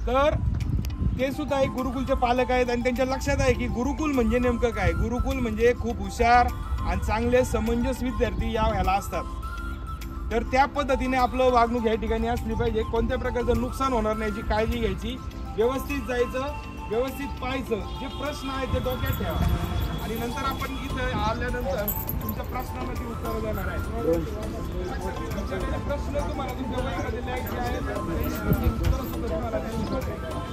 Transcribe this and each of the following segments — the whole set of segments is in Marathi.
तर ते सुद्धा एक गुरुकुलचे पालक आहेत आणि त्यांच्या लक्षात आहे की गुरुकुल म्हणजे नेमकं काय. गुरुकुल म्हणजे खूप हुशार आणि चांगले समंजस विद्यार्थी ह्याला असतात. तर त्या पद्धतीने आपलं वागणूक या ठिकाणी असली पाहिजे. कोणत्या प्रकारचं नुकसान होणार नाही याची काळजी घ्यायची, व्यवस्थित जायचं, व्यवस्थित पाहायचं, जे प्रश्न आहेत ते डोक्यात ठेवा आणि नंतर आपण इथं आल्यानंतर तुमच्या प्रश्नामध्ये उत्तर देणार आहे. तुमच्याकडे प्रश्न तुम्हाला तुमच्या वहीमध्ये लिहायचे आहेत, उत्तर सुद्धा तुम्हाला द्यायची आहे.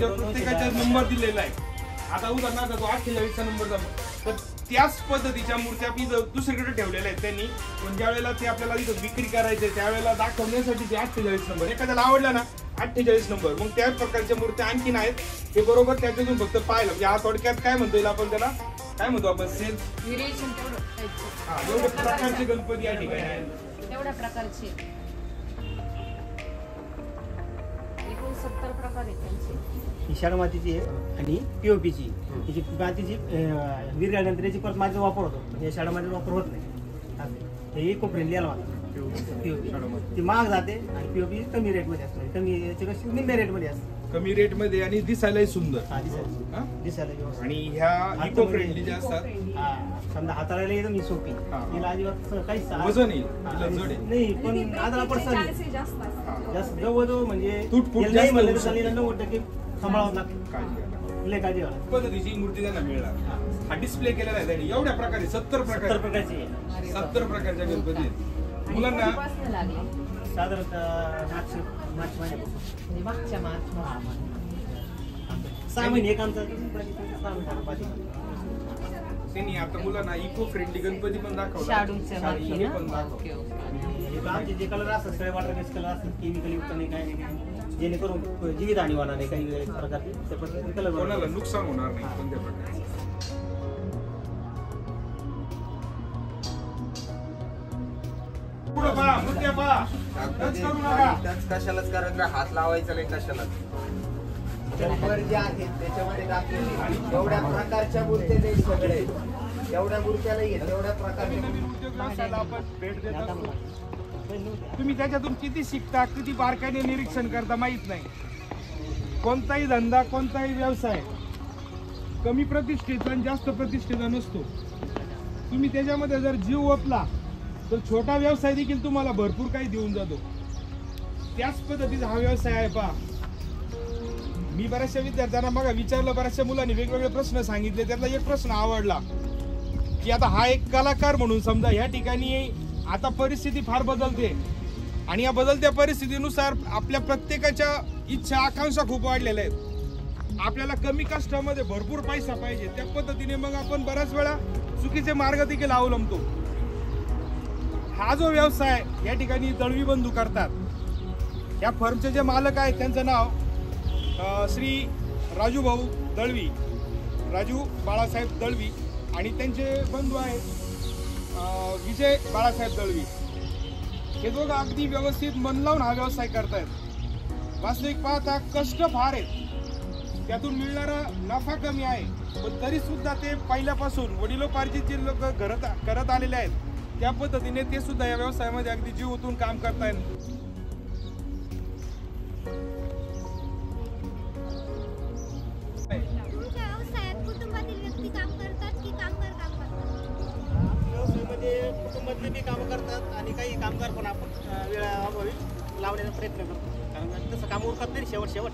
प्रत्येकाचा नंबर दिलेला आहे. आता उदाहरणार्थ तो 48चा नंबर जातो, तर त्याच पद्धतीच्या मूर्त्या दुसरीकडे ठेवलेल्या आहेत त्यांनी. पण ज्या वेळेला ते आपल्याला इथं विक्री करायचे त्यावेळेला दाखवण्यासाठी ते 48 नंबर, एखाद्याला आवडला ना 48 नंबर, मग त्याच प्रकारच्या मूर्त्या आणखीन आहेत. ते बरोबर त्याच्यातून फक्त पाहिलं म्हणजे हा थोडक्यात काय म्हणतो आपण त्याला, काय म्हणतो आपण, सेल्फ एवढे प्रकारचे गणपती या ठिकाणी आहेत. एवढ्या प्रकारचे 70 प्रकार आहेत त्यांचे. ही शाडू मातीची आहे आणि पीओपीची. त्याची मातीची विरघळल्यानंतर याची परत मातीचा वापर होतो, म्हणजे शाडू मातीचा वापर होत नाही. हे इको फ्रेंडली आला पीओपी ती महाग जाते आणि पीओपी कमी रेटमध्ये असतो. कमी याची कशी निम्म्या रेटमध्ये असते, कमी रेटमध्ये आणि दिसायलाही सुंदर. दिसायला आणि ह्या इको फ्रेंडली ज्या असतात, समजा हाताळायला येतं मी सोपी, तिला अजिबात काहीच वजन येईल नाही, पण आदला पडसा जास्त जवळ म्हणजे तुटफुट नाही म्हणलं तर 90% सांभाळावं लागतं. लय काळजी घ्यावं. पद्धतीची मूर्ती त्यांना मिळणार. हा डिस्प्ले केलेला आहे त्यांनी एवढ्या प्रकारे 70 प्रकारची 70 प्रकारच्या गणपती आहेत. मुलांना साधारणतः मार्च महिन्यापासून मागच्या मार्च 6 महिने एक आमचा त्यांनी आता मुलांना इको फ्रेंडली गणपती पण दाखवला. आमचे जे कलर असतात सगळे वॉटर बेस्ड कलर असतात, केमिकल युक्त नाही, काय नाही, जेणेकरून जीवितहानी होणार नाही काही प्रकारचे कलर, कोणाला नुकसान होणार नाही कोणत्या प्रकारचे. पुढे पहा, मूर्त्या पहा, टच करू नका. टच कशालाच करायचं, हात लावायचा नाही कशालाच. नंबर जे आहेत त्याच्यामध्ये टाकलेले एवढ्या प्रकारच्या मूर्त्या नाही, सगळे एवढ्या मूर्त्याला येत एवढ्या प्रकारच्या आपण भेट देत असतो. तुम्ही त्याच्यातून किती शिकता, किती बारकाईने निरीक्षण करता माहित नाही. कोणताही धंदा, कोणताही व्यवसाय कमी प्रतिष्ठेचा आणि जास्त प्रतिष्ठेचा नसतो. तुम्ही त्याच्यामध्ये जर जीव ओतला तर छोटा व्यवसाय देखील तुम्हाला भरपूर काही देऊन जातो. त्याच पद्धतीचा हा व्यवसाय आहे. पहा, मी बऱ्याचशा विद्यार्थ्यांना बघा विचारलं, बऱ्याचशा मुलांनी वेगवेगळे प्रश्न सांगितले, त्यातला एक प्रश्न आवडला की आता हा एक कलाकार म्हणून समजा या ठिकाणी आता परिस्थिती फार बदलते आणि या बदलत्या परिस्थितीनुसार आपल्या प्रत्येकाच्या इच्छा, आकांक्षा खूप वाढलेल्या आहेत. आपल्याला कमी कष्टामध्ये भरपूर पैसा पाहिजे, त्या पद्धतीने मग आपण बऱ्याच वेळा चुकीचे मार्ग देखील अवलंबतो. हा जो व्यवसाय या ठिकाणी दळवी बंधू करतात, या फर्मचे जे मालक आहेत त्यांचं नाव श्री राजू भाऊ दळवी, राजू बाळासाहेब दळवी, आणि त्यांचे बंधू आहेत विजय बाळासाहेब दळवी. हे दोघं अगदी व्यवस्थित मन लावून हा व्यवसाय करतायत. वास्तविक पाहता कष्ट फार आहेत, त्यातून मिळणारा नफा कमी आहे, पण तरी सुद्धा ते पहिल्यापासून वडिलोपार्जित जे लोक करत आलेले आहेत त्या पद्धतीने ते सुद्धा या व्यवसायामध्ये अगदी जीव ओतून काम करतायत. तुमच्या व्यवसायात कुटुंबातील व्यक्ती काम करतात की कामगार काम करतात? व्यवसायामध्ये कुटुंबातले बी कामं करतात आणि काही कामगार पण आपण वेळाअभावी लावण्याचा प्रयत्न करतो, कारण तसं काम उरकत नाही शेवट.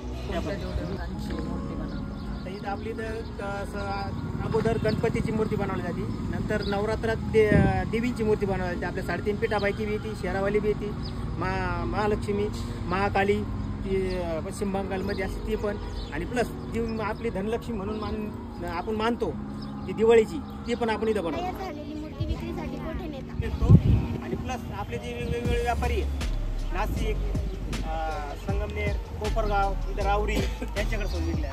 आता इथं आपली अगोदर गणपतीची मूर्ती बनवली जाते, नंतर नवरात्रात देवीची मूर्ती बनवली जाते. आपल्या 3.5 पिठाबाईची बी येते, शेरावाली बी येते, महालक्ष्मी, महाकाली ती पश्चिम बंगालमध्ये असते ती पण, आणि प्लस जी आपली धनलक्ष्मी म्हणून आपण मानतो ती दिवाळीची, ती पण आपण इथं बनवतो. तयार झालेली मूर्ती विक्रीसाठी कुठे नेतात? घेतो. आणि प्लस आपले जे वेगवेगळे व्यापारी आहेत, नाशिक, संगमनेर, कोपरगाव, इथं रावरी, यांच्याकडे सोडून विकले